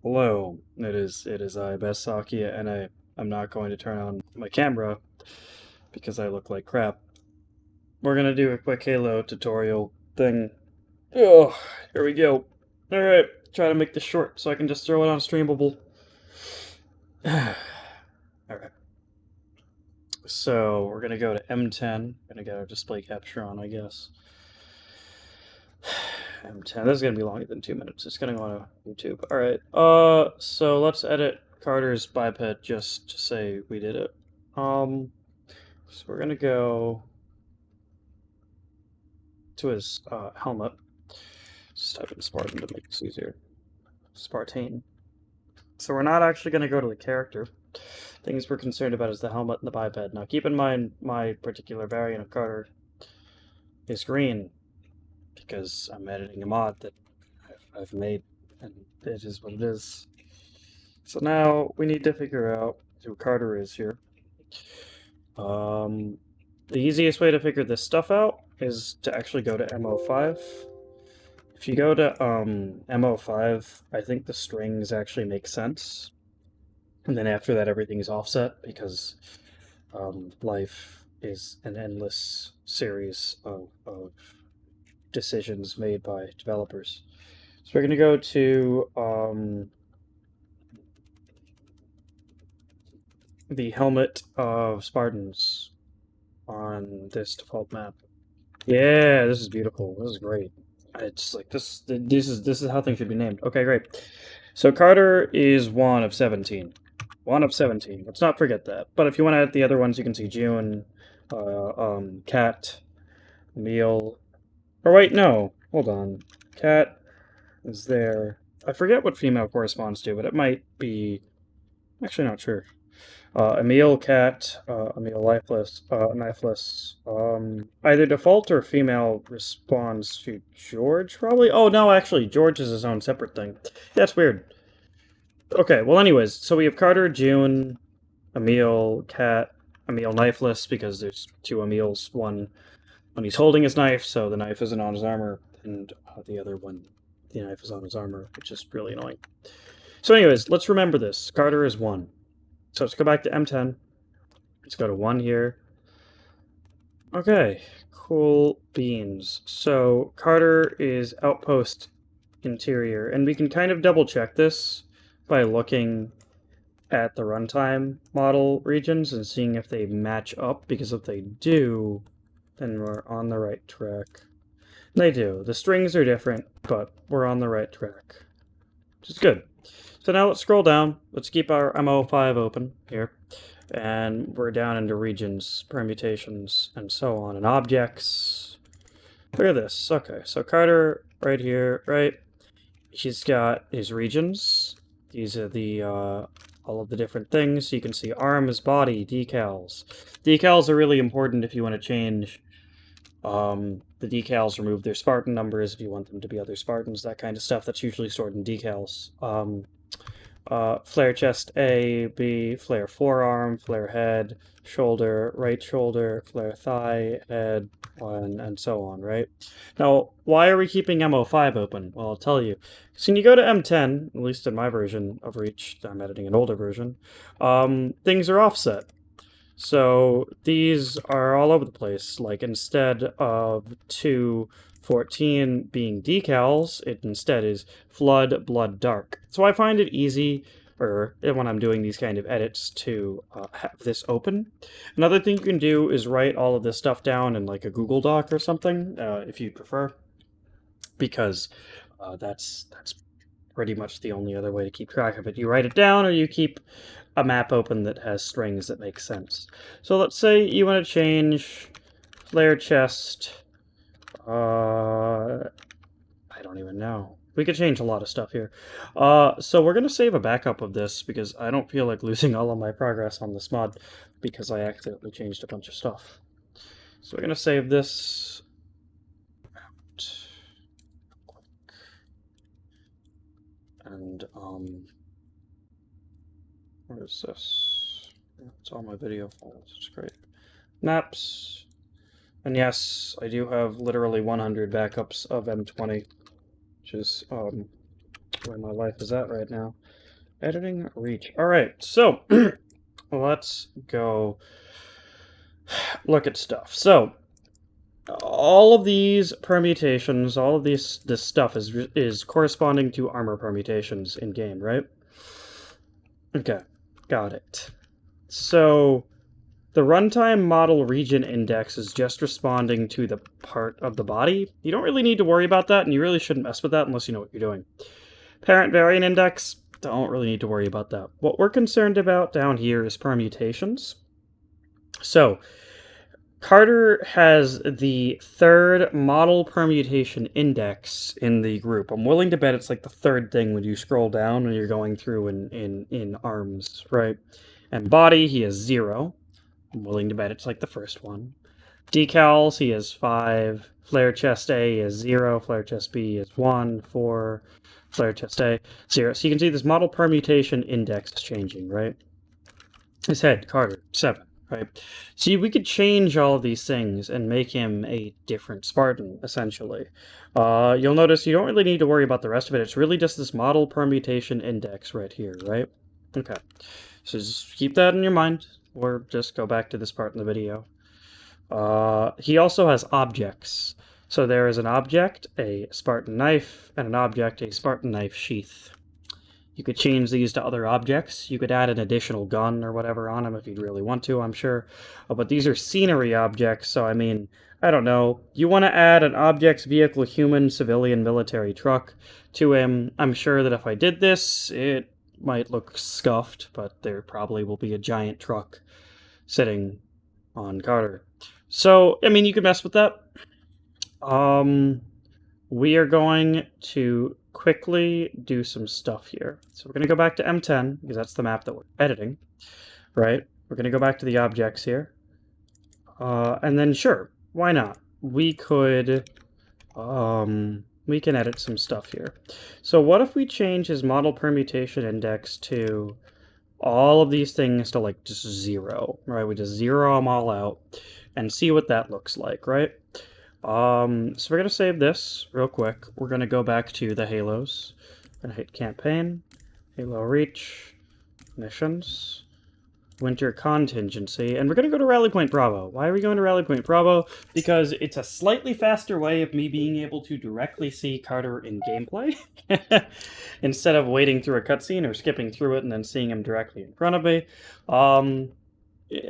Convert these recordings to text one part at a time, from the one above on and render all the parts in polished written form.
Hello, it is I, Best Sakia, and I'm not going to turn on my camera because I look like crap. We're gonna do a quick Halo tutorial thing. Oh, here we go. Alright, try to make this short so I can just throw it on Streamable. Alright, so we're gonna go to M10. Gonna get our display capture on, I guess. M10. This is gonna be longer than 2 minutes. It's gonna go on YouTube. Alright, so let's edit Carter's biped just to say we did it. So we're gonna go to his helmet. Just type in Spartan to make this easier. Spartane. So we're not actually gonna go to the character. Things we're concerned about is the helmet and the biped. Now keep in mind my particular variant of Carter is green because I'm editing a mod that I've made, and it is what it is. So now we need to figure out who Carter is here. The easiest way to figure this stuff out is to actually go to MO5. If you go to MO5, I think the strings actually make sense. And then after that, everything's offset because life is an endless series of decisions made by developers. So we're going to go to the helmet of Spartans on this default map. Yeah, this is beautiful. This is great. It's like this. This is how things should be named. Okay, great. So Carter is one of 17. One of 17. Let's not forget that. But if you want to add the other ones, you can see June, Cat, Meal. Or wait, no. Hold on. Cat is there. I forget what female corresponds to, but it might be. I'm actually not sure. Emil Cat, Emil Lifeless, Knifeless. Either default or female responds to George, probably? Oh, no, actually, George is his own separate thing. That's weird. Okay, well, anyways, so we have Carter, June, Emil, Cat, Emil Knifeless, because there's two Emils. One when he's holding his knife, so the knife isn't on his armor, and the other one, the knife is on his armor, which is really annoying. So anyways, let's remember this. Carter is 1. So let's go back to M10. Let's go to 1 here. Okay, cool beans. So Carter is outpost interior, and we can kind of double check this by looking at the runtime model regions and seeing if they match up, because if they do, then we're on the right track. They do. The strings are different, but we're on the right track, which is good. So now let's scroll down. Let's keep our MO5 open here. And we're down into regions, permutations, and so on, and objects. Look at this. Okay, so Carter right here, right? He's got his regions. These are the all of the different things. So you can see arms, body, decals. Decals are really important if you want to change the decals, remove their Spartan numbers if you want them to be other Spartans, that kind of stuff. That's usually stored in decals. Flare chest A, B, flare forearm, flare head, shoulder, right shoulder, flare thigh, head, and so on, right? Now, why are we keeping MO5 open? Well, I'll tell you. So when you go to M10, at least in my version of Reach, I'm editing an older version, things are offset. So these are all over the place. Like instead of 214 being decals, it instead is flood, blood, dark. So I find it easy, or when I'm doing these kind of edits, to have this open. Another thing you can do is write all of this stuff down in like a Google Doc or something, if you prefer, because that's pretty much the only other way to keep track of it. You write it down, or you keep a map open that has strings that make sense. So let's say you want to change flare chest. I don't even know. We could change a lot of stuff here. So we're going to save a backup of this because I don't feel like losing all of my progress on this mod because I accidentally changed a bunch of stuff. So we're going to save this out. And, what is this? It's all my video files. It's great. Maps. And yes, I do have literally 100 backups of M20, which is where my life is at right now. Editing reach. All right, so let's go look at stuff. So all of these permutations, all of this stuff is corresponding to armor permutations in game, right? Okay, got it. So the runtime model region index is just responding to the part of the body. You don't really need to worry about that, and you really shouldn't mess with that unless you know what you're doing. Parent variant index, don't really need to worry about that. What we're concerned about down here is permutations. So Carter has the third model permutation index in the group. I'm willing to bet it's like the third thing when you scroll down when you're going through in arms, right? And body, he has 0. I'm willing to bet it's like the first one. Decals, he has 5. Flare chest A is 0. Flare chest B is 1, 4. Flare chest A, 0. So you can see this model permutation index is changing, right? His head, Carter, 7, right? See, we could change all of these things and make him a different Spartan, essentially. You'll notice you don't really need to worry about the rest of it. It's really just this model permutation index right here, right? Okay. So just keep that in your mind, or just go back to this part in the video. He also has objects. So there is an object, a Spartan knife, and an object, a Spartan knife sheath. You could change these to other objects. You could add an additional gun or whatever on them if you'd really want to, I'm sure. But these are scenery objects, so I mean, I don't know. You want to add an objects, vehicle, human, civilian, military truck to him. I'm sure that if I did this, it might look scuffed, but there probably will be a giant truck sitting on Carter. So, I mean, you could mess with that. We are going to quickly do some stuff here. So we're going to go back to M10, because that's the map that we're editing, right? We're going to go back to the objects here. And then, sure, why not? We can edit some stuff here. So what if we change his model permutation index to all of these things to like just 0, right? We just zero them all out and see what that looks like, right? So we're gonna save this real quick. We're gonna go back to the Halos. We're gonna hit campaign, Halo Reach, missions, winter contingency, and we're gonna go to Rally Point Bravo. Why are we going to Rally Point Bravo? Because it's a slightly faster way of me being able to directly see Carter in gameplay instead of waiting through a cutscene or skipping through it and then seeing him directly in front of me.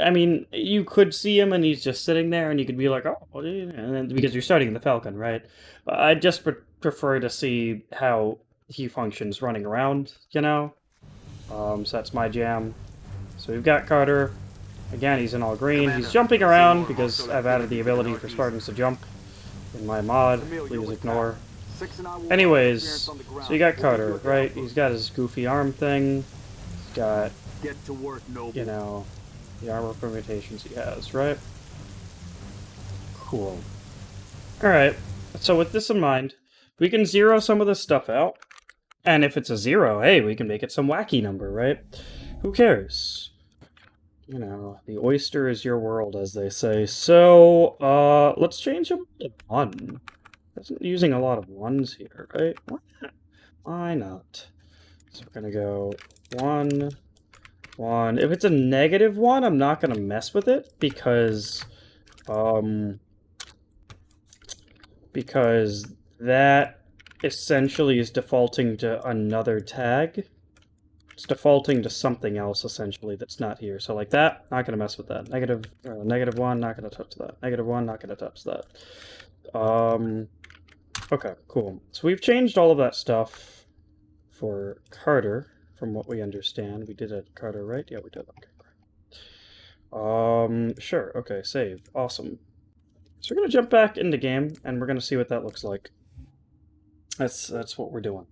I mean, you could see him and he's just sitting there, and you could be like, "Oh," and then, because you're starting in the Falcon, right? I just prefer to see how he functions running around, you know. So that's my jam. So we've got Carter. Again, he's in all green. Commander, he's jumping around because also I've added the ability for Spartans to jump in my mod. Please ignore. Anyways, so you got Carter, right? He's got his goofy arm thing. He's got, Get to work, Noble. you know, the armor permutations he has, right? Cool. Alright, so with this in mind, we can zero some of this stuff out. And if it's a 0, hey, we can make it some wacky number, right? Who cares? You know, the oyster is your world, as they say. So, let's change them to 1. That's using a lot of 1s here, right? Why not? Why not? So we're gonna go 1, 1. If it's a -1, I'm not gonna mess with it because that essentially is defaulting to another tag. It's defaulting to something else, essentially, that's not here. So like that, not going to mess with that. -1, not going to touch that. -1, not going to touch that. Okay, cool. So we've changed all of that stuff for Carter, from what we understand. We did it, Carter, right? Yeah, we did. Okay, great. Sure. Okay, save. Awesome. So we're going to jump back into game, and we're going to see what that looks like. That's what we're doing.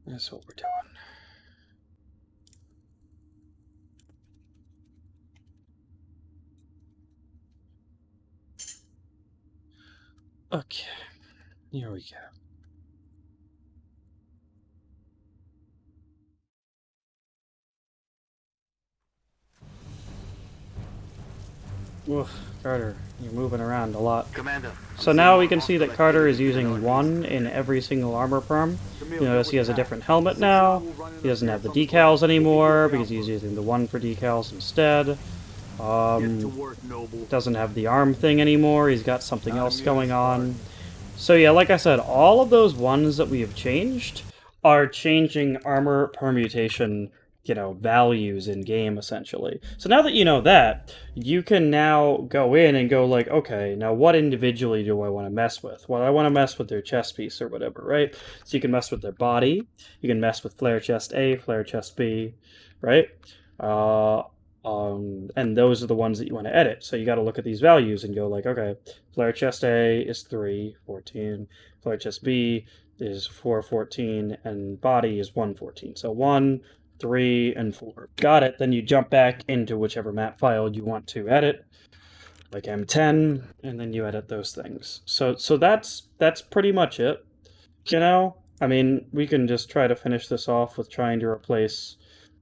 That's what we're doing. Okay, here we go. Oof, Carter, you're moving around a lot. Commander, I'm So seeing now more we can see hostile that Carter activity is to the using northeast. 1 in every single armor perm. You Familiar notice he with has a that. different helmet 6 and I now. will run He doesn't have the interference on the ground. decals We'll meet you at anymore the because he's outpost. using the 1 for decals instead. Get to work, Noble. Doesn't have the arm thing anymore. He's got something Not else immune to going on. Spartans. So yeah, like I said, all of those ones that we have changed are changing armor permutation, values in game essentially. So now that you know that, you can now go in and go like, okay, now what individually do I want to mess with? Well, I want to mess with their chest piece or whatever, right? So you can mess with their body. You can mess with flare chest A, flare chest B, right? Uh, and those are the ones that you want to edit. So you got to look at these values and go like, okay, flare chest A is 314, flare chest B is 414, and body is 114. So 1, 3, and 4. Got it. Then you jump back into whichever map file you want to edit, like M10, and then you edit those things. So that's pretty much it. I mean, we can just try to finish this off with trying to replace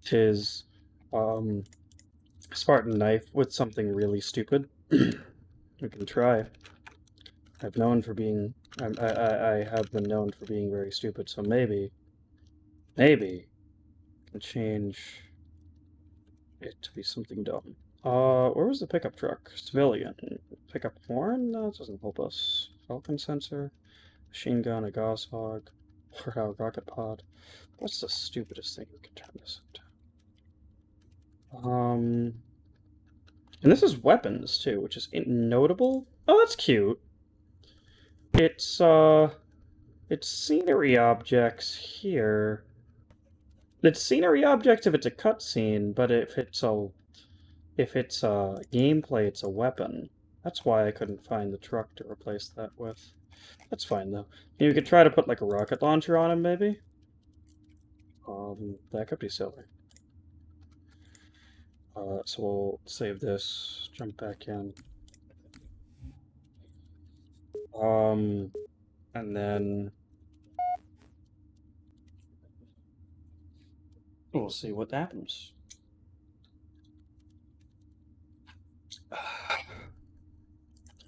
his um, Spartan knife with something really stupid. We can try. I've known for being. I have been known for being very stupid, so maybe I can change it to be something dumb. Where was the pickup truck? Civilian. Pickup horn? No, that doesn't help us. Falcon sensor, machine gun, a gauze hog, or rocket pod. What's the stupidest thing we can turn this into? And this is weapons too, which is notable. Oh, that's cute. It's scenery objects here. It's scenery objects if it's a cutscene, but if it's a gameplay, it's a weapon. That's why I couldn't find the truck to replace that with. That's fine though. You could try to put like a rocket launcher on him, maybe. That could be silly. So we'll save this. Jump back in. And then we'll see what happens.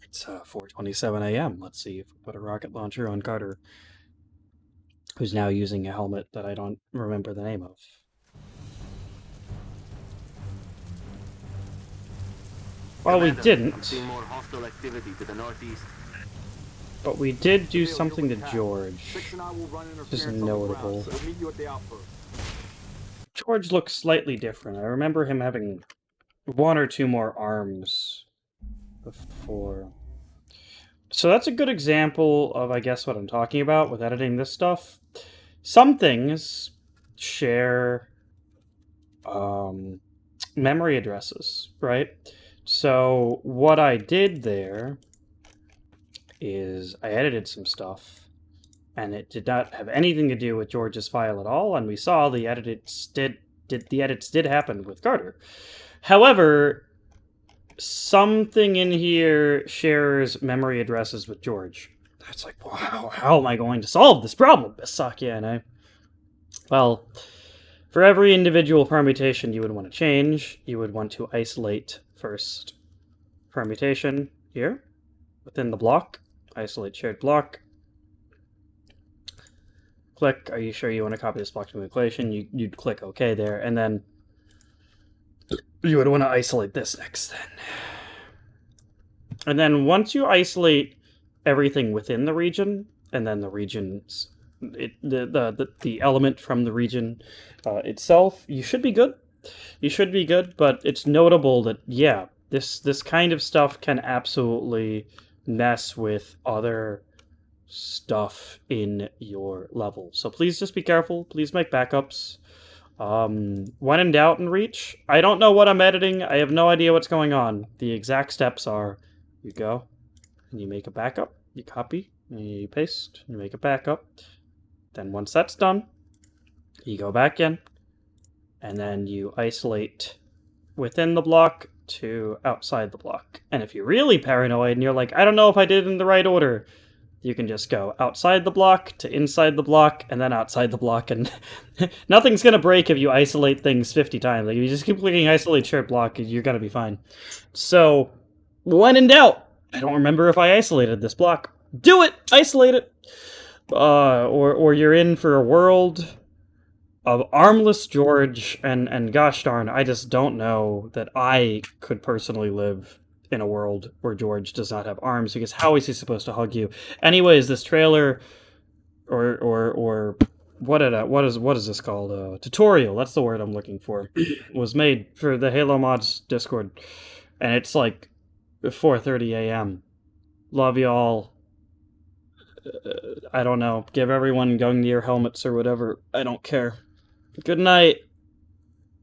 It's 4:27 a.m. Let's see if we put a rocket launcher on Carter, who's now using a helmet that I don't remember the name of. Well, we Commander, I'm didn't, seeing more hostile activity to the northeast. but we did do Familiar something to with that. George. 6 and I will run Which is interference on the ground. notable. We'll meet you at the outpost. George looks slightly different. I remember him having 1 or 2 more arms before. So that's a good example of, I guess, what I'm talking about with editing this stuff. Some things share memory addresses, right? So what I did there is I edited some stuff, and it did not have anything to do with George's file at all, and we saw the edits did happen with Carter. However, something in here shares memory addresses with George. It's like, wow, how am I going to solve this problem, Bisakya? And well, for every individual permutation you would want to change, you would want to isolate first permutation here within the block. Isolate shared block. Click, are you sure you want to copy this block to equation? You'd click OK there, and then you would want to isolate this next then. And then once you isolate everything within the region, and then the region's the element from the region itself, you should be good. You should be good, but it's notable that yeah, this kind of stuff can absolutely mess with other stuff in your level. So please just be careful. Please make backups. When in doubt and reach, I don't know what I'm editing. I have no idea what's going on. The exact steps are you go and you make a backup, you copy, and you paste, you make a backup. Then once that's done, you go back in and then you isolate within the block to outside the block. And if you're really paranoid and you're like, I don't know if I did it in the right order, you can just go outside the block to inside the block and then outside the block, and nothing's going to break if you isolate things 50 times. Like, if you just keep clicking isolate shared block, you're going to be fine. So when in doubt, I don't remember if I isolated this block. Do it! Isolate it! Or you're in for a world of armless George, and gosh darn, I just don't know that I could personally live in a world where George does not have arms, because how is he supposed to hug you? Anyways, this trailer, or what is this called? Tutorial, that's the word I'm looking for, was made for the Halo Mods Discord, and it's like 4:30 a.m. Love y'all. I don't know. Give everyone Gungnir helmets or whatever. I don't care. Good night.